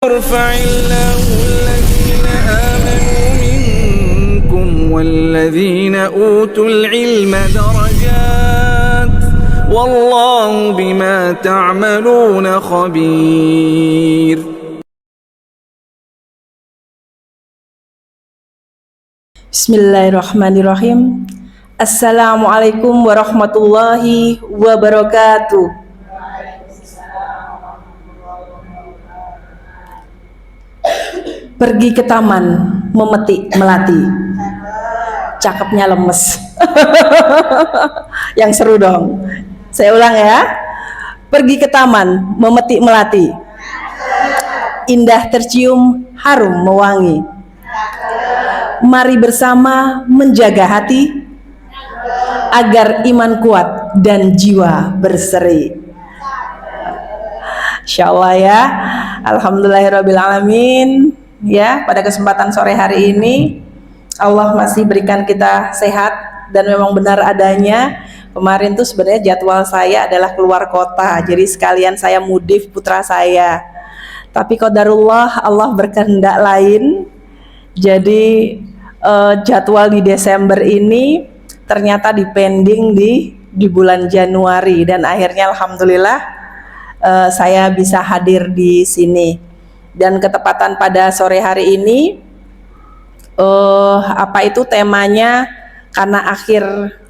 يرفع الله الذين آمنوا منكم والذين أوتوا العلم درجات والله بما تعملون خبير. Bismillahirrahmanirrahim. Assalamualaikum warahmatullahi wabarakatuh. Pergi ke taman, memetik melati. Cakepnya lemes. Yang seru dong. Saya ulang ya. Pergi ke taman, memetik melati. Indah tercium, harum mewangi. Mari bersama menjaga hati agar iman kuat dan jiwa berseri. Insyaallah ya. Alhamdulillahirrabbilalamin. Ya, pada kesempatan sore hari ini Allah masih berikan kita sehat dan memang benar adanya. Kemarin tuh sebenarnya jadwal saya adalah keluar kota, jadi sekalian saya mudif putra saya. Tapi qadarullah, Allah berkehendak lain. Jadi jadwal di Desember ini ternyata dipending di bulan Januari, dan akhirnya alhamdulillah saya bisa hadir di sini. Dan ketepatan pada sore hari ini temanya karena akhir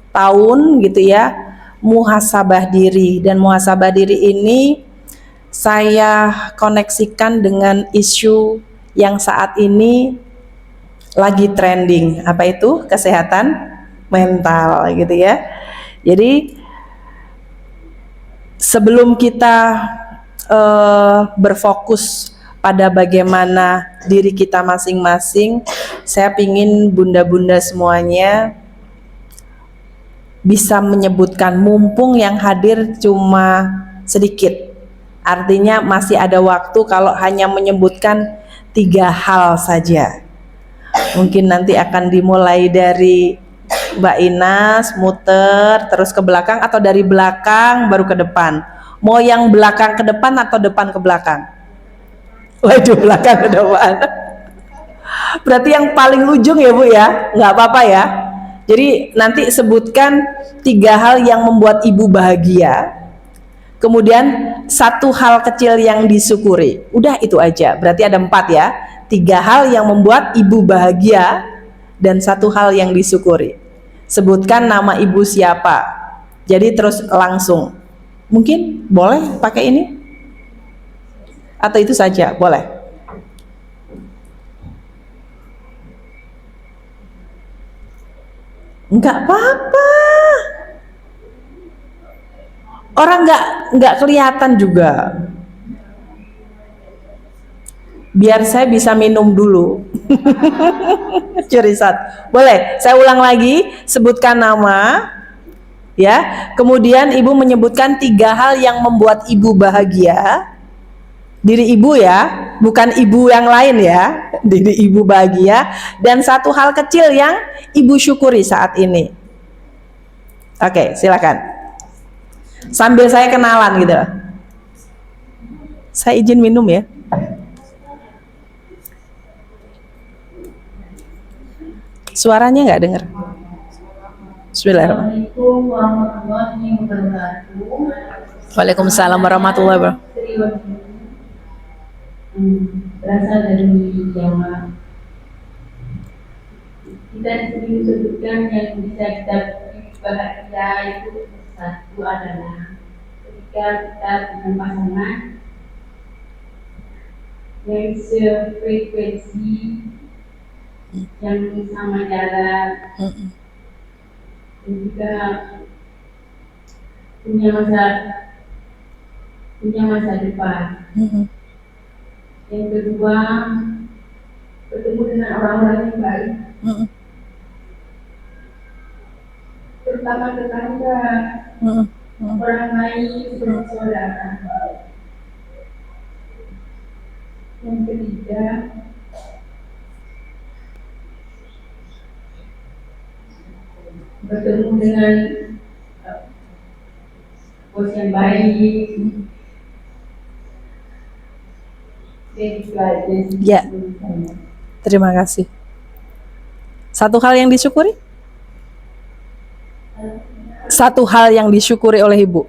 tahun gitu ya, muhasabah diri. Dan muhasabah diri ini saya koneksikan dengan isu yang saat ini lagi trending, apa itu? Kesehatan mental gitu ya. Jadi sebelum kita berfokus pada bagaimana diri kita masing-masing, saya pingin bunda-bunda semuanya bisa menyebutkan, mumpung yang hadir cuma sedikit, artinya masih ada waktu, kalau hanya menyebutkan 3 hal saja. Mungkin nanti akan dimulai dari Mbak Inas, muter terus ke belakang, atau dari belakang baru ke depan. Mau yang belakang ke depan atau depan ke belakang? Waduh, belakang ke depan. Berarti yang paling ujung ya Bu ya, nggak apa-apa ya. Jadi nanti sebutkan 3 hal yang membuat Ibu bahagia, kemudian 1 hal kecil yang disyukuri. Udah itu aja, berarti ada 4 ya. 3 hal yang membuat Ibu bahagia dan 1 hal yang disyukuri. Sebutkan nama Ibu siapa. Jadi terus langsung. Mungkin boleh pakai ini? Atau itu saja, boleh. Enggak apa-apa. Orang enggak kelihatan juga. Biar saya bisa minum dulu. Curisat. Boleh, saya ulang lagi, sebutkan nama ya. Kemudian Ibu menyebutkan 3 hal yang membuat Ibu bahagia. Diri Ibu ya, bukan Ibu yang lain ya. Diri Ibu bahagia, dan 1 hal kecil yang Ibu syukuri saat ini. Oke, silakan. Sambil saya kenalan gitu. Saya izin minum ya. Suaranya nggak dengar. Bismillahirrahmanirrahim. Assalamualaikum warahmatullahi wabarakatuh. Waalaikumsalam warahmatullahi wabarakatuh. Berasal dari Jawa. Kita di sini disebutkan yang bisa kita bahagia itu 1 adalah ketika kita dengan pasangan yang sefrekuensi, yang sama jalan, dan juga punya masa depan. Yang kedua, bertemu dengan orang-orang yang baik, terutama tetangga, orang lain seperti saudara. Yang ketiga, bertemu dengan bos yang baik, dan juga bahagia Ya. seluruh saya. Terima kasih. Satu hal yang disyukuri? Satu hal yang disyukuri oleh Ibu.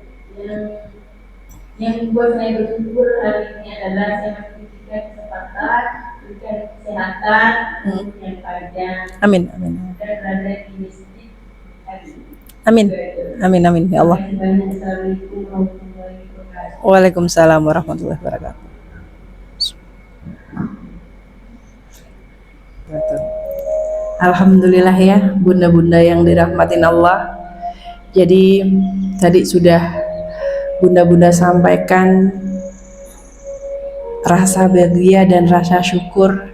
Yang membuat saya bersyukur hari ini adalah saya masih diberikan kesempatan, diberikan kesehatan, yang panjang, Amin, amin. dan berada di masjid hari ini. Amin. Amin, amin ya Allah. Terima kasih banyak. Assalamualaikum warahmatullahi wabarakatuh. Waalaikumsalam warahmatullahi wabarakatuh. Alhamdulillah ya bunda-bunda yang dirahmatin Allah. Jadi tadi sudah bunda-bunda sampaikan rasa bahagia dan rasa syukur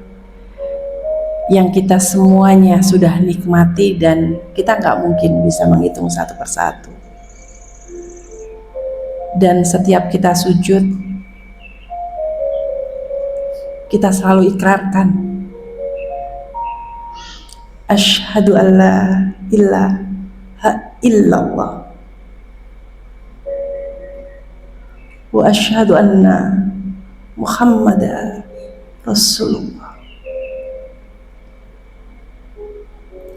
yang kita semuanya sudah nikmati dan kita nggak mungkin bisa menghitung satu persatu. Dan setiap kita sujud, kita selalu ikrarkan, asyhadu an la ilaha illallah wa asyhadu anna Muhammadan Rasulullah.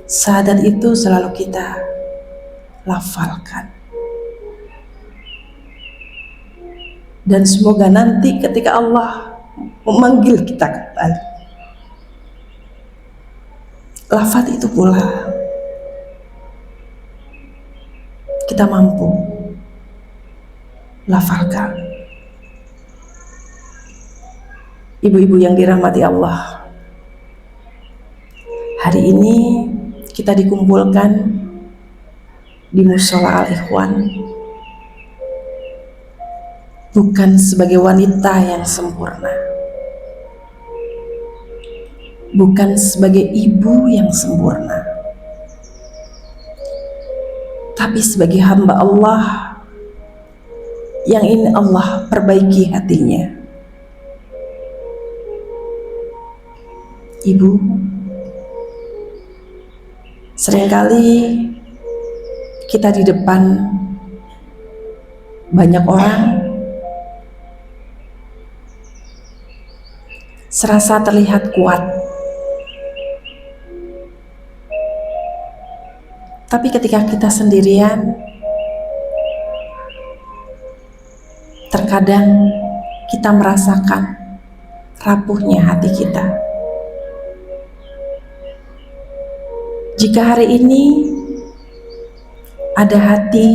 Syahadat itu selalu kita lafalkan. Dan semoga nanti ketika Allah memanggil kita kembali, lafaz itu pula kita mampu lafalkan. Ibu-ibu yang dirahmati Allah, hari ini kita dikumpulkan di Mushola Al-Ikhwan bukan sebagai wanita yang sempurna, bukan sebagai ibu yang sempurna, tapi sebagai hamba Allah yang ingin Allah perbaiki hatinya. Ibu, seringkali kita di depan banyak orang serasa terlihat kuat, tapi ketika kita sendirian, terkadang kita merasakan rapuhnya hati kita. Jika hari ini ada hati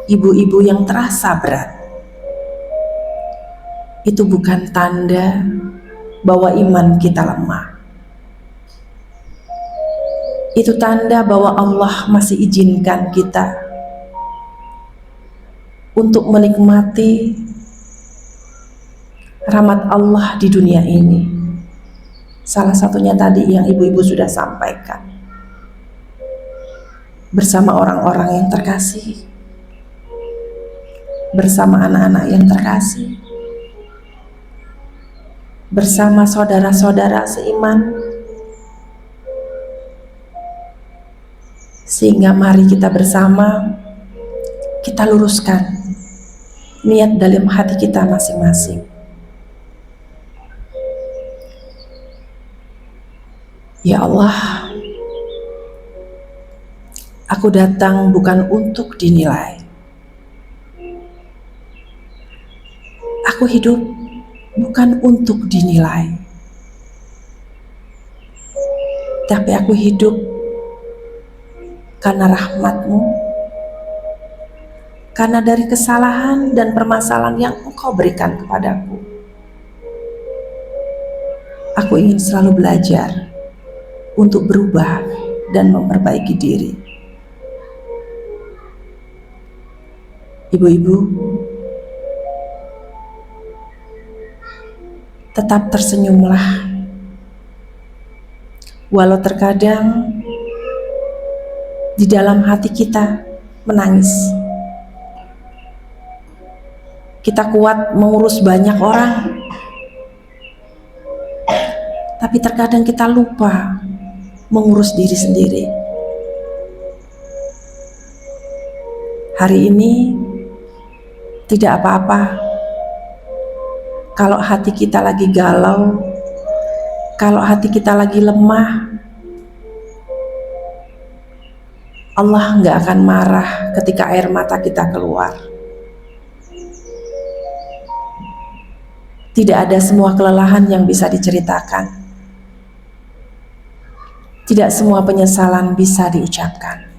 ibu-ibu yang terasa berat, itu bukan tanda bahwa iman kita lemah. Itu tanda bahwa Allah masih izinkan kita untuk menikmati rahmat Allah di dunia ini. Salah satunya tadi yang ibu-ibu sudah sampaikan, bersama orang-orang yang terkasih, bersama anak-anak yang terkasih, bersama saudara-saudara seiman. Sehingga mari kita bersama, kita luruskan niat dalam hati kita masing-masing. Ya Allah, aku datang bukan untuk dinilai. Aku hidup bukan untuk dinilai. Tapi aku hidup karena rahmat-Mu, karena dari kesalahan dan permasalahan yang Engkau berikan kepadaku. Aku ingin selalu belajar untuk berubah dan memperbaiki diri. Ibu-ibu, tetap tersenyumlah, walau terkadang di dalam hati kita menangis. Kita kuat mengurus banyak orang, tapi terkadang kita lupa mengurus diri sendiri. Hari ini tidak apa-apa kalau hati kita lagi galau, kalau hati kita lagi lemah, Allah nggak akan marah ketika air mata kita keluar. Tidak ada semua kelelahan yang bisa diceritakan. Tidak semua penyesalan bisa diucapkan.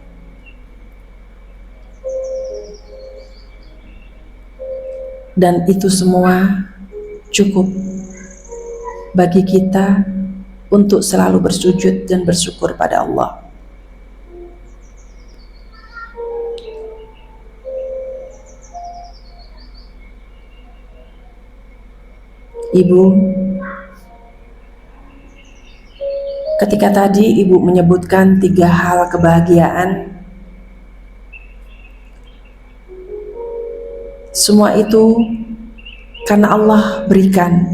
Dan itu semua cukup bagi kita untuk selalu bersujud dan bersyukur pada Allah. Ibu, ketika tadi Ibu menyebutkan 3 hal kebahagiaan, semua itu karena Allah berikan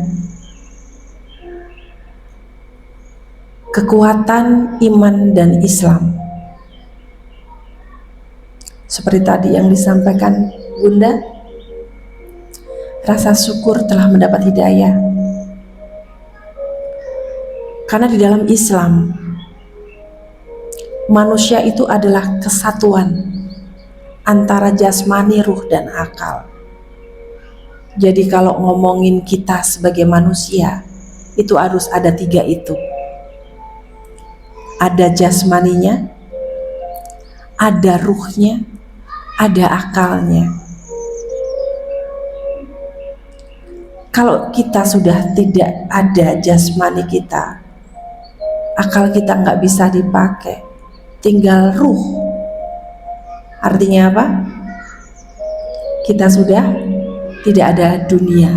kekuatan iman dan Islam. Seperti tadi yang disampaikan Bunda, rasa syukur telah mendapat hidayah. Karena di dalam Islam, manusia itu adalah kesatuan antara jasmani, ruh, dan akal. Jadi kalau ngomongin kita sebagai manusia, itu harus ada 3 itu. Ada jasmaninya, ada ruhnya, ada akalnya. Kalau kita sudah tidak ada jasmani kita, akal kita nggak bisa dipakai, tinggal ruh. Artinya apa? Kita sudah tidak ada dunia.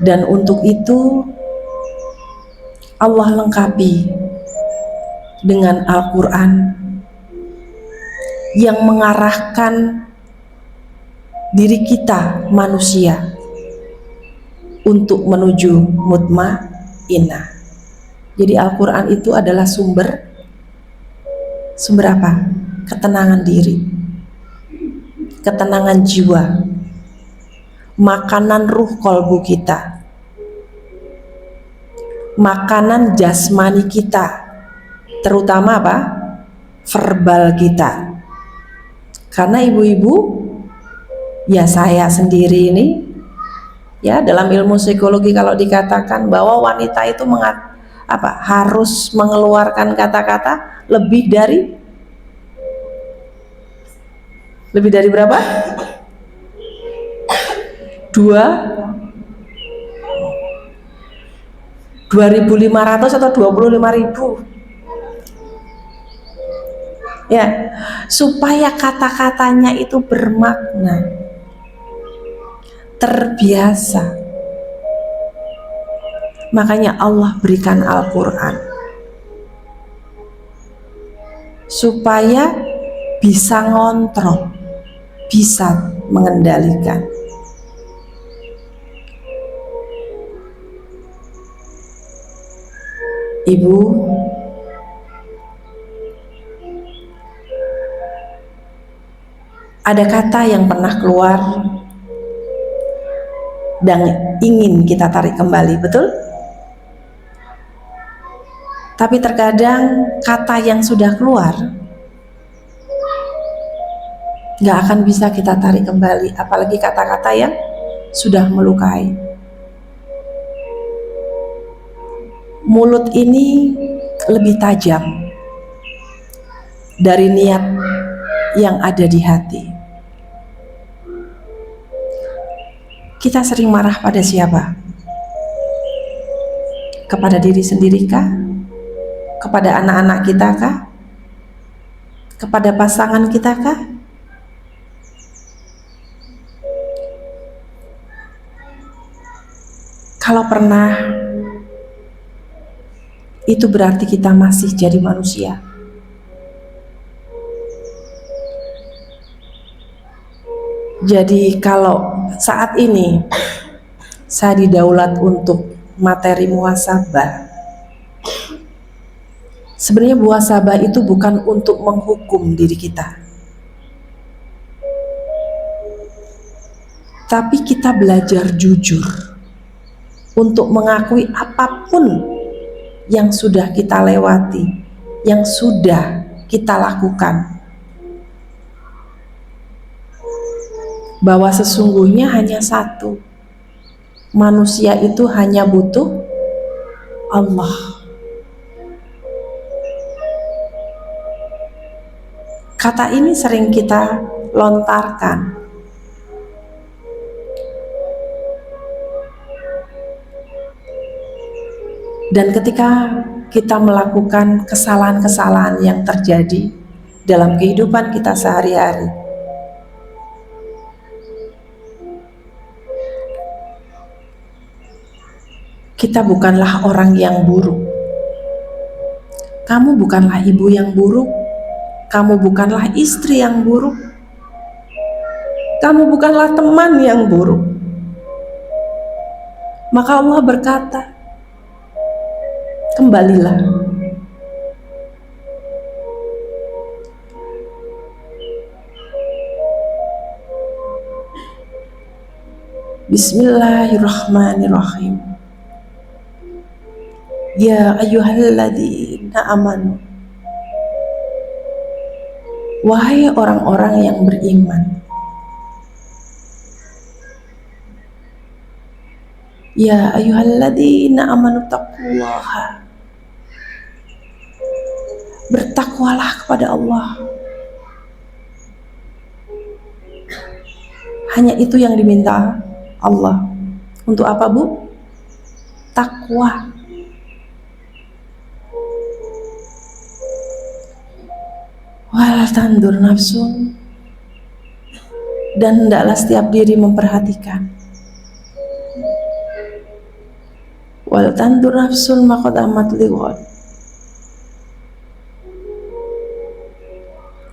Dan untuk itu Allah lengkapi dengan Al-Quran yang mengarahkan diri kita manusia untuk menuju mutmainnah. Jadi Al-Quran itu adalah sumber apa? Ketenangan diri, ketenangan jiwa, makanan ruh kolbu kita, makanan jasmani kita, terutama apa? Verbal kita. Karena ibu-ibu, ya saya sendiri ini, ya dalam ilmu psikologi kalau dikatakan bahwa wanita itu harus mengeluarkan kata-kata lebih dari berapa? 2.500 atau 25.000. Ya, supaya kata-katanya itu bermakna, terbiasa. Makanya Allah berikan Al-Quran supaya bisa ngontrol, bisa mengendalikan. Ibu, ada kata yang pernah keluar dan ingin kita tarik kembali, betul? Tapi terkadang kata yang sudah keluar nggak akan bisa kita tarik kembali, apalagi kata-kata yang sudah melukai. Mulut ini lebih tajam dari niat yang ada di hati. Kita sering marah pada siapa? Kepada diri sendiri kah? Kepada anak-anak kita kah? Kepada pasangan kita kah? Kalau pernah, itu berarti kita masih jadi manusia. Jadi kalau saat ini saya didaulat untuk materi muhasabah, sebenarnya muhasabah itu bukan untuk menghukum diri kita, Tapi kita belajar jujur untuk mengakui apapun yang sudah kita lewati, yang sudah kita lakukan, bahwa sesungguhnya hanya satu, manusia itu hanya butuh Allah. Kata ini sering kita lontarkan, dan ketika kita melakukan kesalahan-kesalahan yang terjadi dalam kehidupan kita sehari-hari, kita bukanlah orang yang buruk. Kamu bukanlah ibu yang buruk. Kamu bukanlah istri yang buruk. Kamu bukanlah teman yang buruk. Maka Allah berkata, kembalilah. Bismillahirrahmanirrahim. Ya ayyuhalladzina amanu, wahai orang-orang yang beriman. Ya ayyuhalladzina amanu taqullaha, bertakwalah kepada Allah. Hanya itu yang diminta Allah. Untuk apa, Bu? Takwa. Wala tandur nafsun, dan hendaklah setiap diri memperhatikan. Wal tandur nafsun ma qaddamat lighad,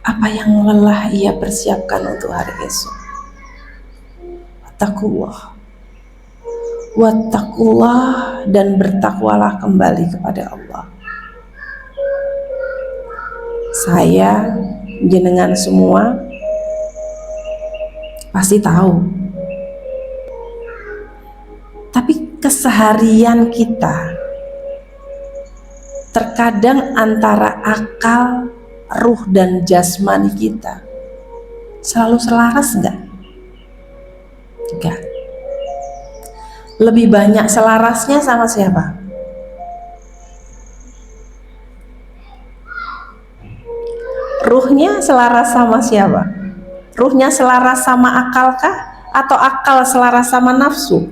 apa yang lelah ia persiapkan untuk hari esok. Wattaqullah, dan bertakwalah kembali kepada Allah. Saya, jenengan semua pasti tahu. Tapi keseharian kita terkadang antara akal, ruh, dan jasmani kita selalu selaras enggak? Enggak. Lebih banyak selarasnya sama siapa? Ruhnya selaras sama siapa? Ruhnya selaras sama akalkah? Atau akal selaras sama nafsu?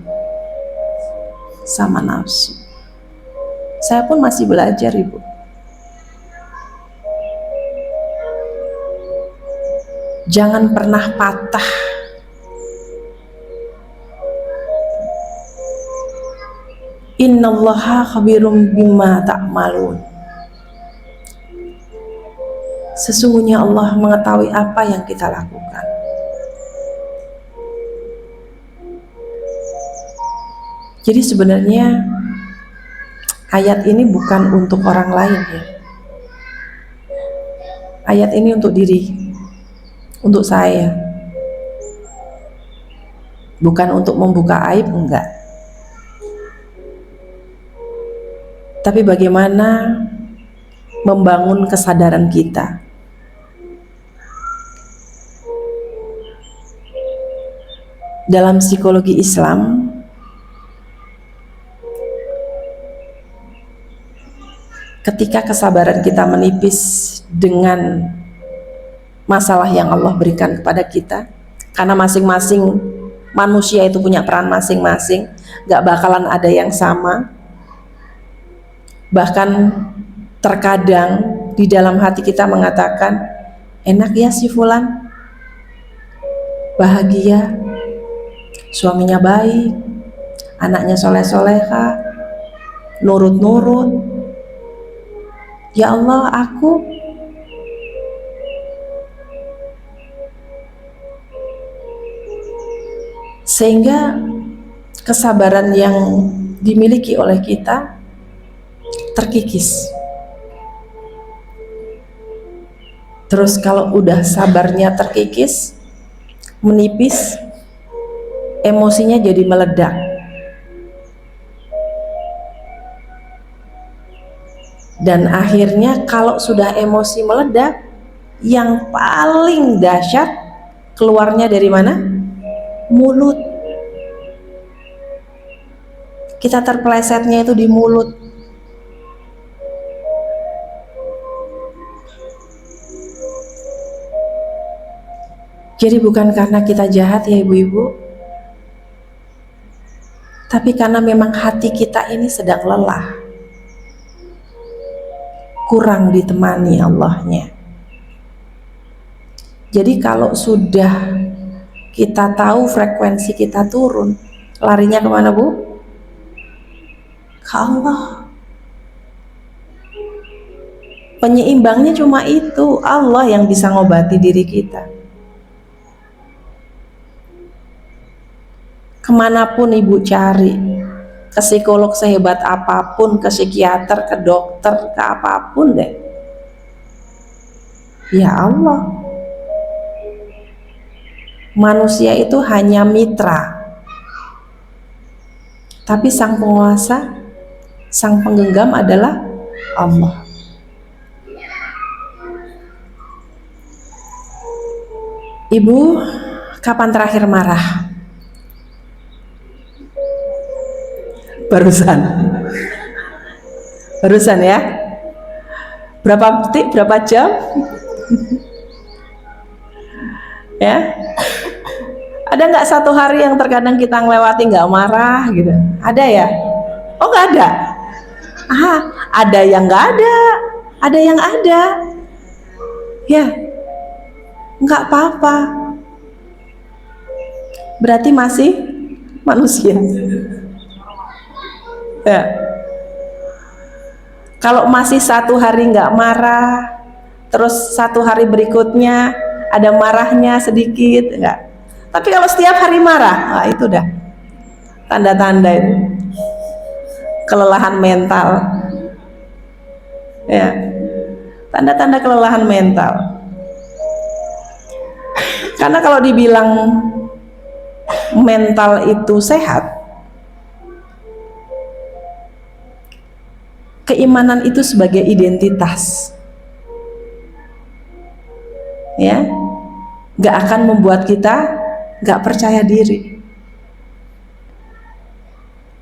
Sama nafsu. Saya pun masih belajar, Ibu. Jangan pernah patah. Innallaha khabirum bima ta'malun. Sesungguhnya Allah mengetahui apa yang kita lakukan. Jadi sebenarnya ayat ini bukan untuk orang lain ya. Ayat ini untuk diri, untuk saya. Bukan untuk membuka aib, enggak. Tapi bagaimana membangun kesadaran kita. Dalam psikologi Islam, ketika kesabaran kita menipis dengan masalah yang Allah berikan kepada kita, karena masing-masing manusia itu punya peran masing-masing, gak bakalan ada yang sama. Bahkan terkadang di dalam hati kita mengatakan, enak ya si fulan, bahagia, suaminya baik, anaknya soleh-soleha, nurut-nurut. Ya Allah, aku sehingga kesabaran yang dimiliki oleh kita terkikis. Terus kalau udah sabarnya terkikis, menipis, emosinya jadi meledak. Dan akhirnya kalau sudah emosi meledak, yang paling dahsyat keluarnya dari mana? Mulut. Kita terpelesetnya itu di mulut. Jadi bukan karena kita jahat ya ibu-ibu, tapi karena memang hati kita ini sedang lelah, kurang ditemani Allahnya. Jadi kalau sudah kita tahu frekuensi kita turun, larinya kemana Bu? Ke Allah. Penyeimbangnya cuma itu, Allah yang bisa ngobati diri kita. Kemanapun ibu cari, ke psikolog sehebat apapun, ke psikiater, ke dokter, ke apapun deh, ya Allah, manusia itu hanya mitra, tapi sang penguasa, sang penggenggam adalah Allah. Ibu, kapan terakhir marah? Barusan ya. Berapa detik, berapa jam? Ya. Ada nggak satu hari yang terkadang kita ngelewati nggak marah gitu? Ada ya? Oh nggak ada? Ada yang nggak ada yang ada. Ya, nggak apa-apa. Berarti masih manusia. Ya. Kalau masih satu hari nggak marah, terus satu hari berikutnya ada marahnya sedikit, enggak. Tapi kalau setiap hari marah, itu udah tanda-tanda itu kelelahan mental. Ya, tanda-tanda kelelahan mental. Karena kalau dibilang mental itu sehat, keimanan itu sebagai identitas, ya, gak akan membuat kita gak percaya diri.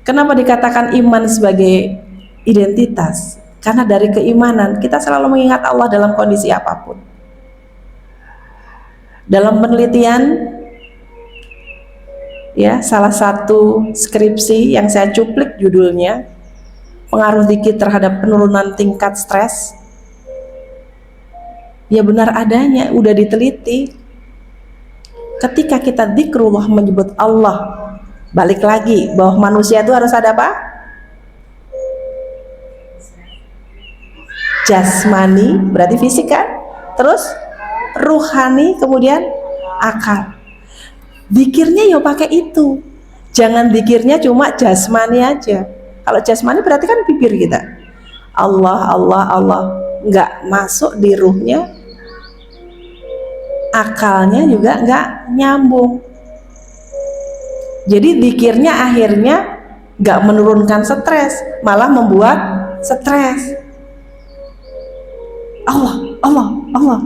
Kenapa dikatakan iman sebagai identitas? Karena dari keimanan kita selalu mengingat Allah dalam kondisi apapun. Dalam penelitian, ya, salah satu skripsi yang saya cuplik judulnya, pengaruh zikir terhadap penurunan tingkat stres. Ya benar adanya, udah diteliti. Ketika kita zikrullah, menyebut Allah, balik lagi bahwa manusia itu harus ada apa? Jasmani, berarti fisik kan? Terus ruhani, kemudian akal. Zikirnya ya pakai itu. Jangan zikirnya cuma jasmani aja. Kalau jasmani berarti kan bibir kita, Allah, Allah, Allah, nggak masuk di ruhnya, akalnya juga nggak nyambung. Jadi zikirnya akhirnya nggak menurunkan stres, malah membuat stres. Allah, Allah, Allah.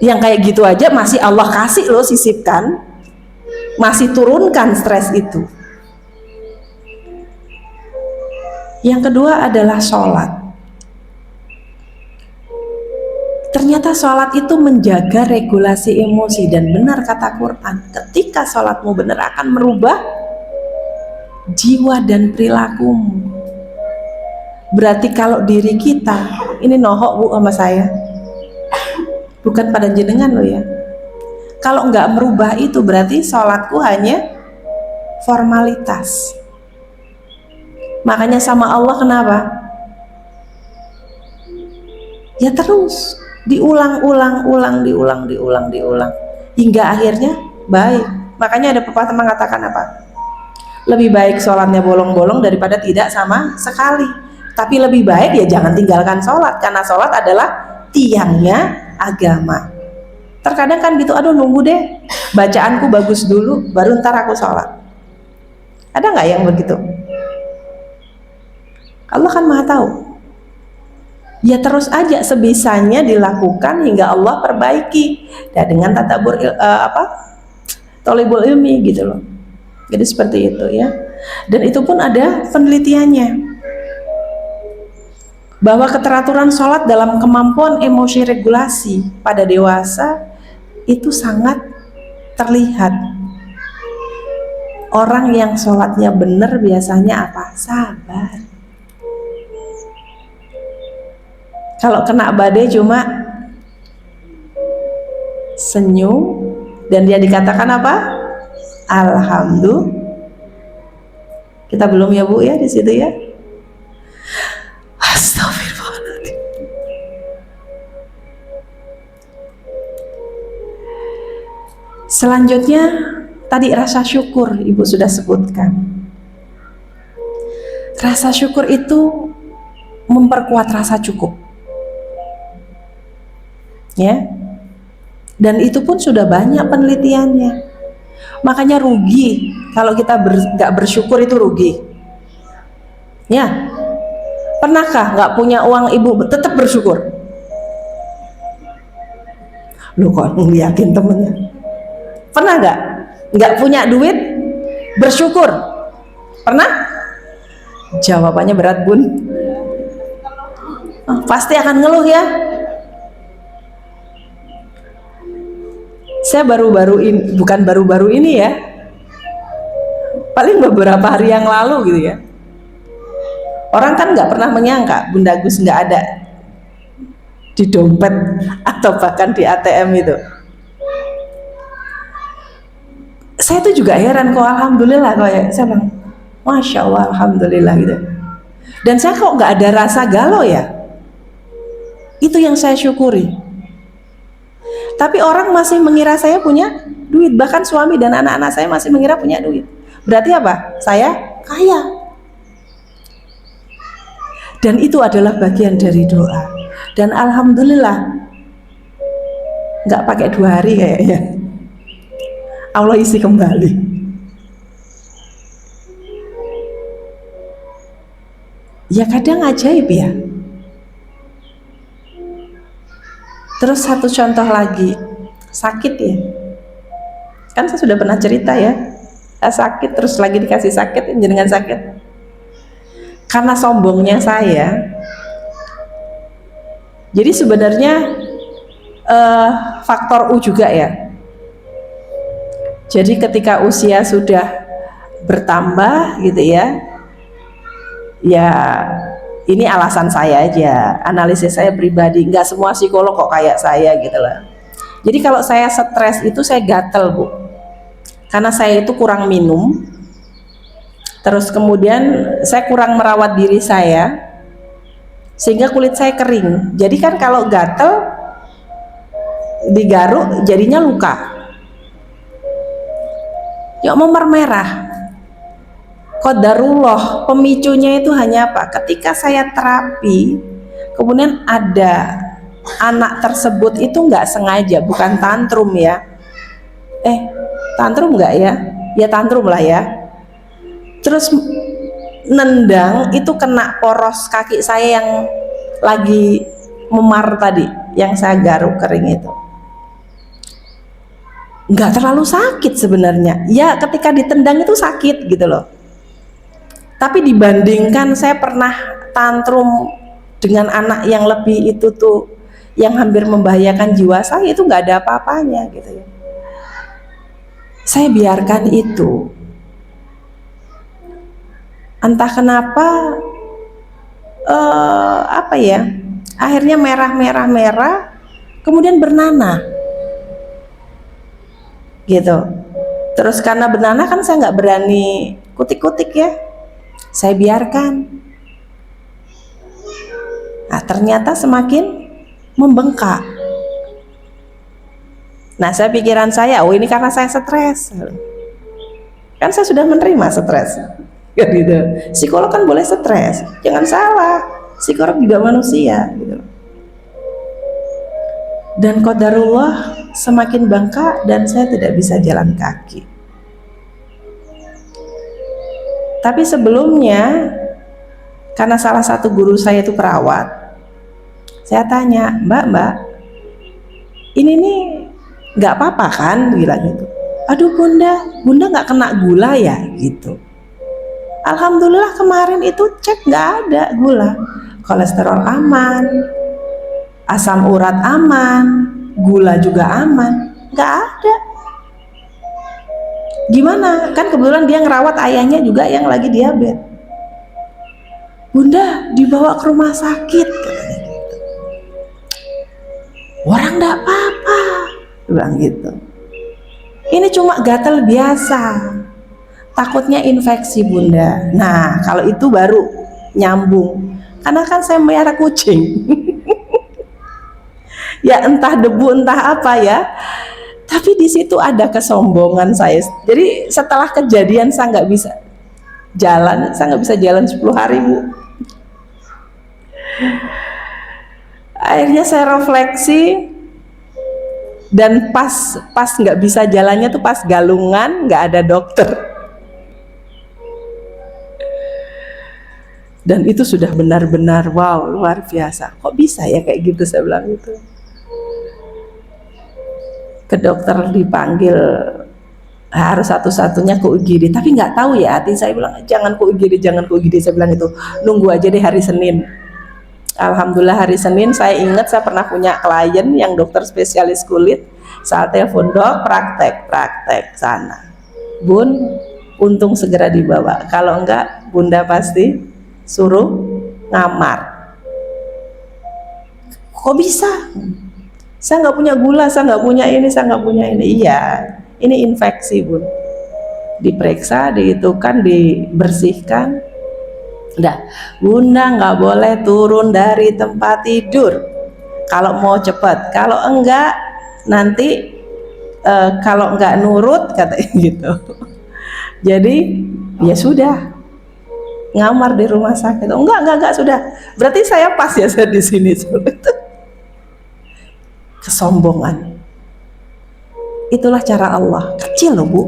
Yang kayak gitu aja masih Allah kasih loh, sisipkan, masih turunkan stres itu. Yang kedua adalah sholat. Ternyata sholat itu menjaga regulasi emosi, dan benar kata Quran, ketika sholatmu benar akan merubah jiwa dan perilakumu. Berarti kalau diri kita, ini nohok Bu sama saya, bukan pada jenengan loh ya, kalau nggak merubah itu berarti sholatku hanya formalitas. Makanya sama Allah kenapa? Ya terus diulang-ulang, diulang hingga akhirnya baik. Makanya ada pepatah mengatakan apa? Lebih baik sholatnya bolong-bolong daripada tidak sama sekali. Tapi lebih baik ya jangan tinggalkan sholat, karena sholat adalah tiangnya agama. Terkadang kan gitu, aduh nunggu deh, bacaanku bagus dulu, baru ntar aku sholat. Ada nggak yang begitu? Allah kan maha tahu. Ya terus aja sebisanya dilakukan hingga Allah perbaiki. Dan dengan tadabbur thalibul ilmi gitu loh. Jadi seperti itu ya. Dan itu pun ada penelitiannya. Bahwa keteraturan sholat dalam kemampuan emosi regulasi pada dewasa itu sangat terlihat. Orang yang sholatnya benar biasanya apa? Sabar. Kalau kena badai cuma senyum dan dia dikatakan apa? Alhamdulillah. Kita belum ya Bu ya di situ ya. Astagfirullahaladzim. Selanjutnya tadi rasa syukur Ibu sudah sebutkan. Rasa syukur itu memperkuat rasa cukup. Ya, dan itu pun sudah banyak penelitiannya. Makanya rugi kalau kita nggak bersyukur, itu rugi. Ya, pernahkah nggak punya uang Ibu tetap bersyukur? Lu kok ngeliatin temennya? Pernah nggak punya duit bersyukur? Pernah? Jawabannya berat Bun. Pasti akan ngeluh ya. Saya bukan baru-baru ini ya, paling beberapa hari yang lalu gitu ya. Orang kan nggak pernah menyangka Bunda Gus nggak ada di dompet atau bahkan di ATM itu. Saya tuh juga heran kok, alhamdulillah kok ya. Saya bilang, masya Allah, alhamdulillah gitu. Dan saya kok nggak ada rasa galau ya. Itu yang saya syukuri. Tapi orang masih mengira saya punya duit, bahkan suami dan anak-anak saya masih mengira punya duit. Berarti apa? Saya kaya. Dan itu adalah bagian dari doa. Dan alhamdulillah nggak pakai 2 hari kayaknya, Allah isi kembali. Ya kadang ajaib ya. Terus satu contoh lagi, sakit ya. Kan saya sudah pernah cerita ya, saya sakit terus lagi dikasih sakit, jenengan sakit. Karena sombongnya saya. Jadi sebenarnya faktor U juga ya. Jadi ketika usia sudah bertambah gitu ya, ya ini alasan saya aja, analisis saya pribadi, nggak semua psikolog kok kayak saya gitu lah. Jadi kalau saya stres itu saya gatel Bu, karena saya itu kurang minum, terus kemudian saya kurang merawat diri saya, sehingga kulit saya kering. Jadi kan kalau gatel digaruk jadinya luka, ya memer merah. Qadarullah, pemicunya itu hanya apa? Ketika saya terapi, kemudian ada anak tersebut itu nggak sengaja, bukan tantrum ya. Tantrum nggak ya? Ya tantrum lah ya. Terus nendang itu kena poros kaki saya yang lagi memar tadi, yang saya garuk kering itu. Nggak terlalu sakit sebenarnya. Ya ketika ditendang itu sakit gitu loh. Tapi dibandingkan saya pernah tantrum dengan anak yang lebih itu tuh, yang hampir membahayakan jiwa saya, itu nggak ada apa-apanya gitu ya. Saya biarkan itu. Entah kenapa apa ya, akhirnya merah, kemudian bernanah gitu. Terus karena bernanah kan saya nggak berani kutik-kutik ya, saya biarkan. Nah ternyata semakin membengkak. Nah saya pikiran saya, oh ini karena saya stres. Kan saya sudah menerima stres gitu. Psikolog kan boleh stres, jangan salah, psikolog juga manusia gitu. Dan qadarullah semakin bengkak dan saya tidak bisa jalan kaki. Tapi sebelumnya, karena salah satu guru saya itu perawat, saya tanya, Mbak, ini nih nggak apa-apa kan? Bilang gitu. Aduh bunda nggak kena gula ya? Gitu. Alhamdulillah kemarin itu cek nggak ada gula, kolesterol aman, asam urat aman, gula juga aman, nggak ada. Gimana? Kan kebetulan dia ngerawat ayahnya juga yang lagi diabetes. Bunda dibawa ke rumah sakit, katanya gitu. Orang nggak apa-apa, bilang gitu. Ini cuma gatal biasa, takutnya infeksi bunda. Nah kalau itu baru nyambung, karena kan saya melihara kucing. Ya entah debu entah apa ya. Tapi di situ ada kesombongan saya. Jadi setelah kejadian saya nggak bisa jalan 10 hari Bu. Akhirnya saya refleksi, dan pas nggak bisa jalannya tuh pas galungan, nggak ada dokter. Dan itu sudah benar-benar wow, luar biasa. Kok bisa ya kayak gitu, saya bilang itu. Ke dokter dipanggil, harus satu-satunya ke UGD, tapi nggak tahu ya, hati saya bilang jangan ke UGD, saya bilang itu, nunggu aja deh hari Senin. Alhamdulillah hari Senin saya ingat saya pernah punya klien yang dokter spesialis kulit, saya telepon, dok praktek sana, bun, untung segera dibawa, kalau enggak bunda pasti suruh ngamar. Kok bisa? Saya nggak punya gula, saya nggak punya ini. Iya, ini infeksi bun. Diperiksa, dihitungkan, dibersihkan. Udah, bunda nggak boleh turun dari tempat tidur. Kalau mau cepat, kalau enggak nanti kalau enggak nurut katanya gitu. Jadi ya sudah, ngamar di rumah sakit. Enggak sudah. Berarti saya pas ya saya di sini. Kesombongan. Itulah cara Allah. Kecil loh Bu.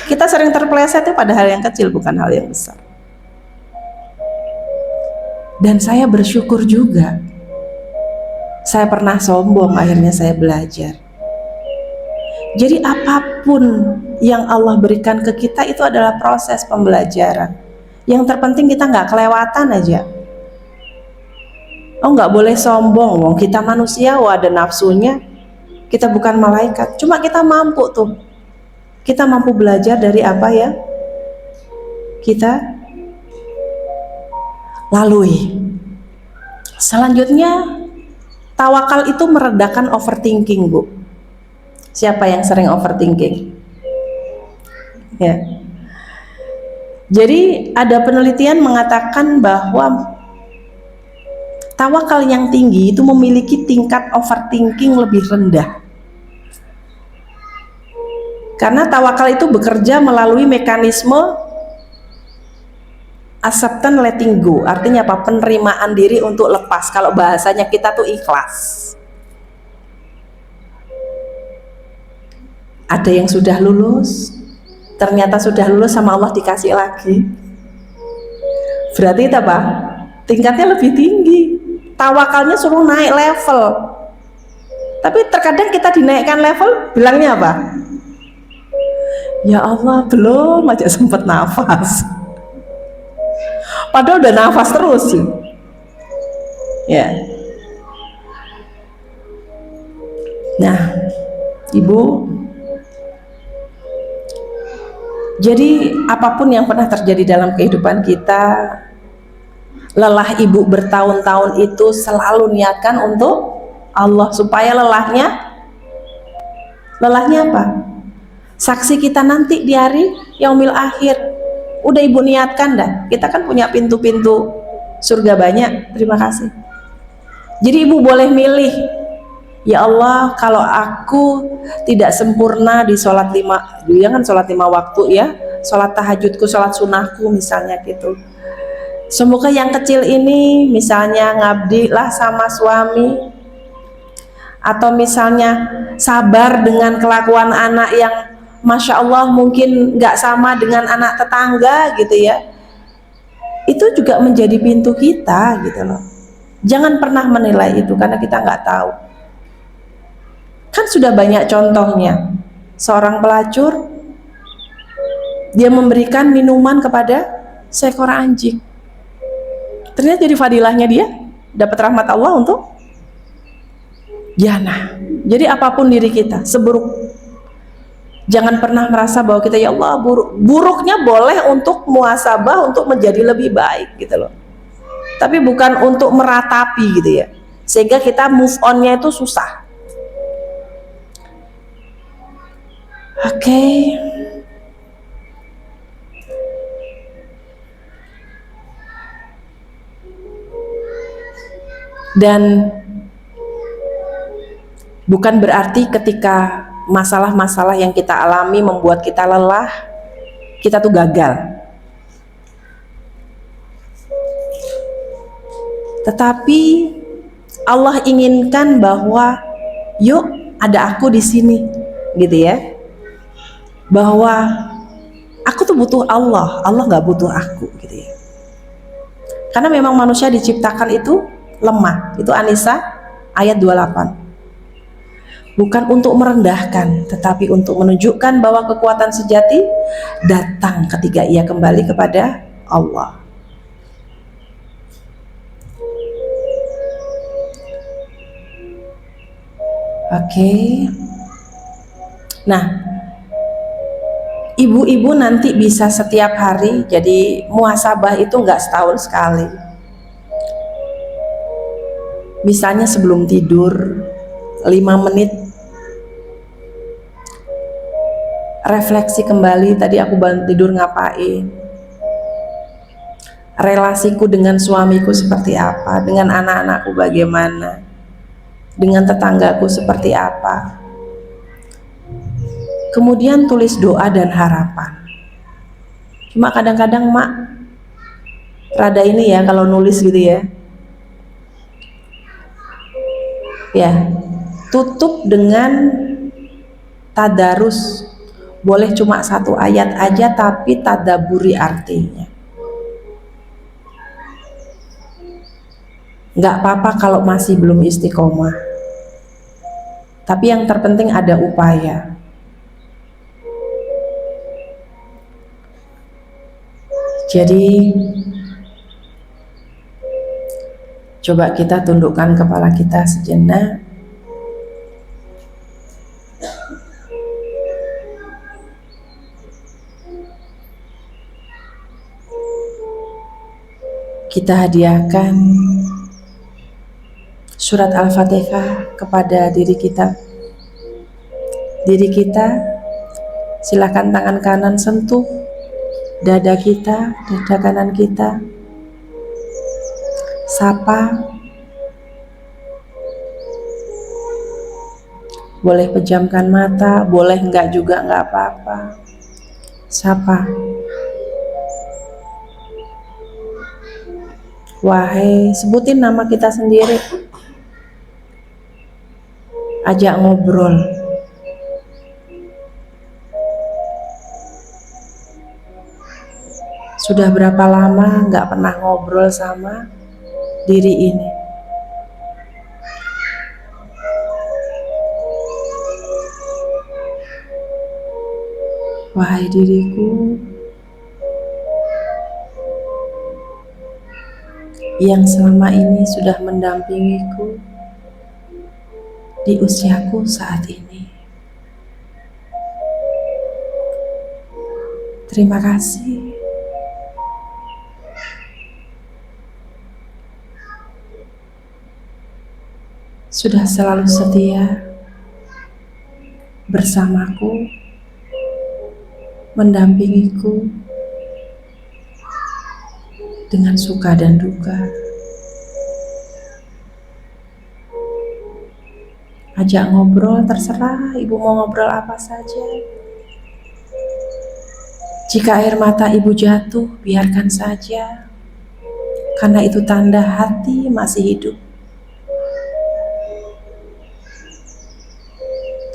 Kita sering terpeleset pada hal yang kecil, bukan hal yang besar. Dan saya bersyukur juga. Saya pernah sombong, akhirnya saya belajar. Jadi apapun yang Allah berikan ke kita itu adalah proses pembelajaran. Yang terpenting kita nggak kelewatan aja. Oh nggak boleh sombong, wong kita manusia, ada nafsunya, kita bukan malaikat. Cuma kita mampu tuh, kita mampu belajar dari apa ya kita lalui. Selanjutnya, tawakal itu meredakan overthinking Bu. Siapa yang sering overthinking? Ya. Jadi ada penelitian mengatakan bahwa tawakal yang tinggi itu memiliki tingkat overthinking lebih rendah. Karena tawakal itu bekerja melalui mekanisme acceptance letting go. Artinya apa? Penerimaan diri untuk lepas. Kalau bahasanya kita tuh ikhlas. Ada yang sudah lulus, ternyata sudah lulus sama Allah dikasih lagi. Berarti itu apa? Tingkatnya lebih tinggi. Tawakalnya suruh naik level, tapi terkadang kita dinaikkan level bilangnya apa? Ya Allah belum aja sempet nafas, padahal udah nafas terus ya. Nah Ibu, jadi apapun yang pernah terjadi dalam kehidupan kita, lelah ibu bertahun-tahun itu selalu niatkan untuk Allah, supaya lelahnya apa? Saksi kita nanti di hari yaumil akhir. Udah ibu niatkan dah. Kita kan punya pintu-pintu surga banyak. Terima kasih. Jadi ibu boleh milih. Ya Allah, kalau aku tidak sempurna di sholat 5, dia kan sholat 5 waktu ya, sholat tahajudku, sholat sunnahku misalnya gitu. Semoga yang kecil ini misalnya ngabdi lah sama suami, atau misalnya sabar dengan kelakuan anak yang Masya Allah mungkin nggak sama dengan anak tetangga gitu ya, itu juga menjadi pintu kita gitu loh. Jangan pernah menilai itu karena kita nggak tahu. Kan sudah banyak contohnya, seorang pelacur dia memberikan minuman kepada seekor anjing, ternyata jadi fadilahnya dia dapat rahmat Allah untuk jannah. Jadi apapun diri kita, seburuk, jangan pernah merasa bahwa kita ya Allah buruk. Buruknya boleh untuk muhasabah, untuk menjadi lebih baik gitu loh, tapi bukan untuk meratapi gitu ya, sehingga kita move onnya itu susah. Oke. Dan bukan berarti ketika masalah-masalah yang kita alami membuat kita lelah, kita tuh gagal. Tetapi Allah inginkan bahwa yuk ada aku di sini, gitu ya. Bahwa aku tuh butuh Allah, Allah nggak butuh aku, gitu ya. Karena memang manusia diciptakan itu lemah. Itu An-Nisa ayat 28. Bukan untuk merendahkan, tetapi untuk menunjukkan bahwa kekuatan sejati datang ketika ia kembali kepada Allah. Oke. Nah, ibu-ibu nanti bisa setiap hari, jadi muhasabah itu nggak setahun sekali. Misalnya sebelum tidur 5 menit refleksi kembali, tadi aku bangun tidur ngapain, relasiku dengan suamiku seperti apa, dengan anak-anakku bagaimana, dengan tetanggaku seperti apa. Kemudian tulis doa dan harapan. Cuma kadang-kadang mak rada ini ya kalau nulis gitu ya. Ya, tutup dengan tadarus. Boleh cuma 1 ayat aja tapi tadaburi artinya. Nggak apa-apa kalau masih belum istiqomah. Tapi yang terpenting ada upaya. Jadi coba kita tundukkan kepala kita sejenak. Kita hadiahkan surat Al-Fatihah kepada diri kita. Diri kita, silakan tangan kanan sentuh dada kita, dada kanan kita. Sapa. Boleh pejamkan mata, boleh enggak juga, enggak apa-apa. Sapa. Wahai, sebutin nama kita sendiri. Ajak ngobrol. Sudah berapa lama nggak pernah ngobrol sama diri ini? Wahai diriku yang selama ini sudah mendampingiku di usiaku saat ini. Terima kasih. Sudah selalu setia bersamaku, mendampingiku dengan suka dan duka. Ajak ngobrol, terserah ibu mau ngobrol apa saja. Jika air mata ibu jatuh, biarkan saja, karena itu tanda hati masih hidup.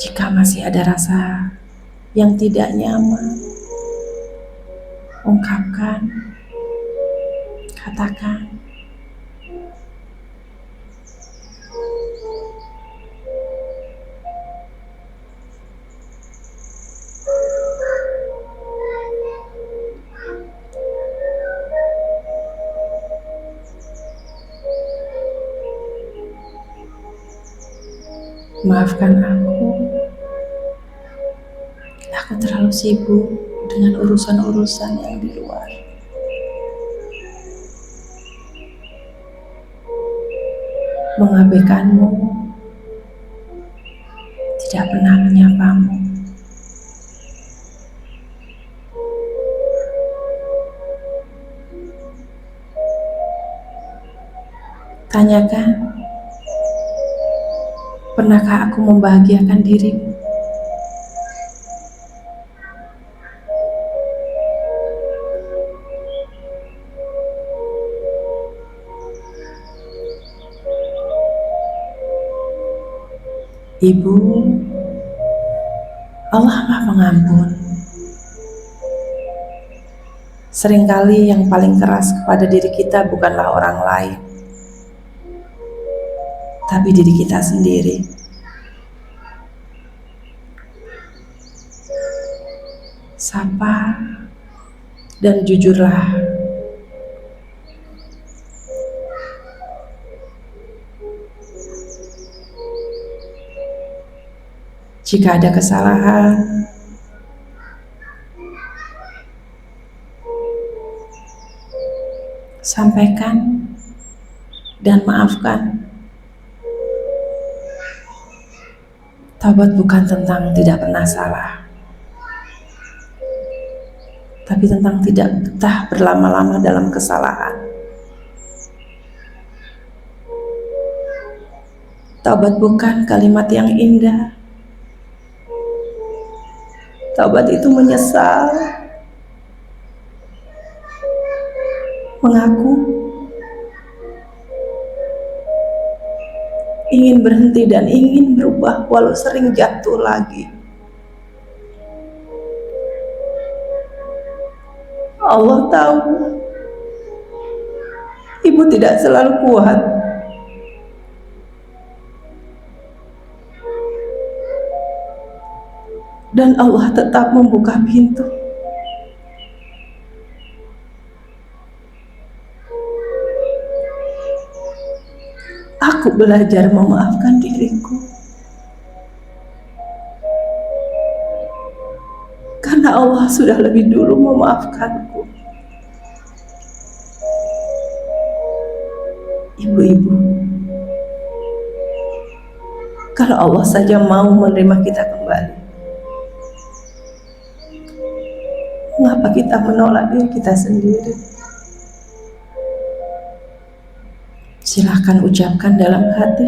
Jika masih ada rasa yang tidak nyaman, ungkapkan, katakan. Maafkan aku terlalu sibuk dengan urusan-urusan yang di luar. Mengabaikanmu, tidak pernah menyapamu. Tanyakan, pernahkah aku membahagiakan dirimu? Ibu, Allah Maha Pengampun. Seringkali yang paling keras kepada diri kita bukanlah orang lain, tapi diri kita sendiri. Sapa dan jujurlah. Jika ada kesalahan, sampaikan dan maafkan. Taubat bukan tentang tidak pernah salah, tapi tentang tidak betah berlama-lama dalam kesalahan. Taubat bukan kalimat yang indah. Taubat itu menyesal, mengaku, ingin berhenti dan ingin berubah walau sering jatuh lagi. Allah tahu ibu tidak selalu kuat, dan Allah tetap membuka pintu. Aku belajar memaafkan diriku, karena Allah sudah lebih dulu memaafkanku. Ibu-ibu, kalau Allah saja mau menerima kita kembali, mengapa kita menolak diri kita sendiri? Silahkan ucapkan dalam hati,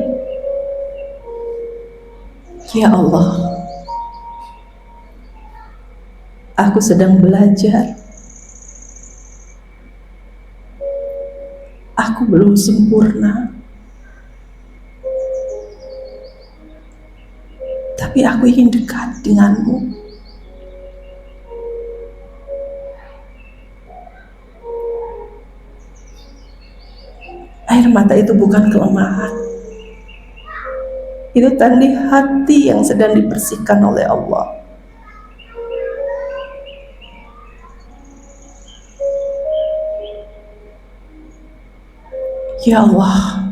ya Allah, aku sedang belajar. Aku belum sempurna, tapi aku ingin dekat denganmu. Air mata itu bukan kelemahan. Itu tanda hati yang sedang dibersihkan oleh Allah. Ya Allah,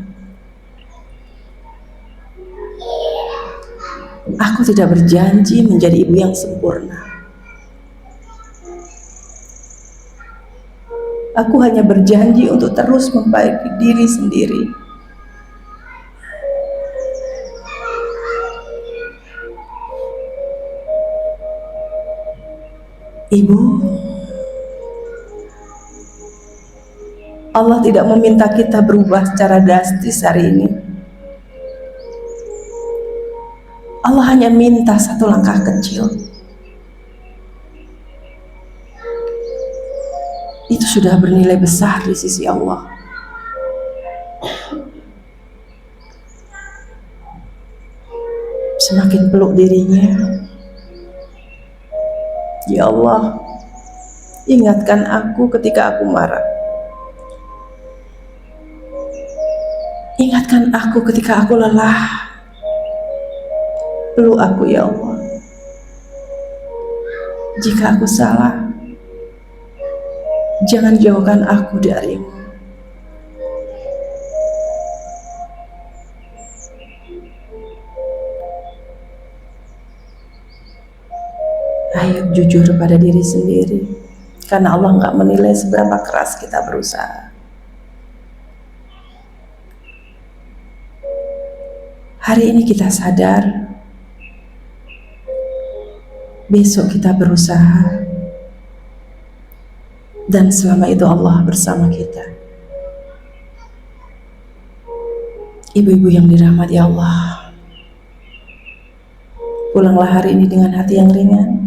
aku tidak berjanji menjadi ibu yang sempurna. Aku hanya berjanji untuk terus memperbaiki diri sendiri. Ibu, Allah tidak meminta kita berubah secara drastis hari ini. Allah hanya minta satu langkah kecil. Itu sudah bernilai besar di sisi Allah. semakin peluk dirinya. Ya Allah, ingatkan aku ketika aku marah. Ingatkan aku ketika aku lelah. Peluk aku ya Allah. Jika aku salah, jangan jauhkan aku darimu. Ayo jujur pada diri sendiri, karena Allah nggak menilai seberapa keras kita berusaha. Hari ini kita sadar, besok kita berusaha, dan selama itu Allah bersama kita. Ibu-ibu yang dirahmati Allah, pulanglah hari ini dengan hati yang ringan.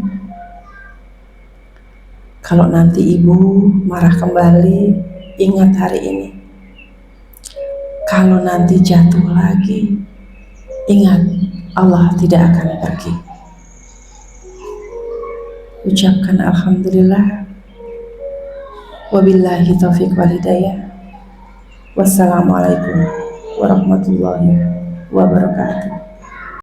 Kalau nanti ibu marah kembali, ingat hari ini. Kalau nanti jatuh lagi, ingat Allah tidak akan pergi. Ucapkan alhamdulillah. Wabillahi taufiq wal hidayah. Wassalamualaikum warahmatullahi wabarakatuh.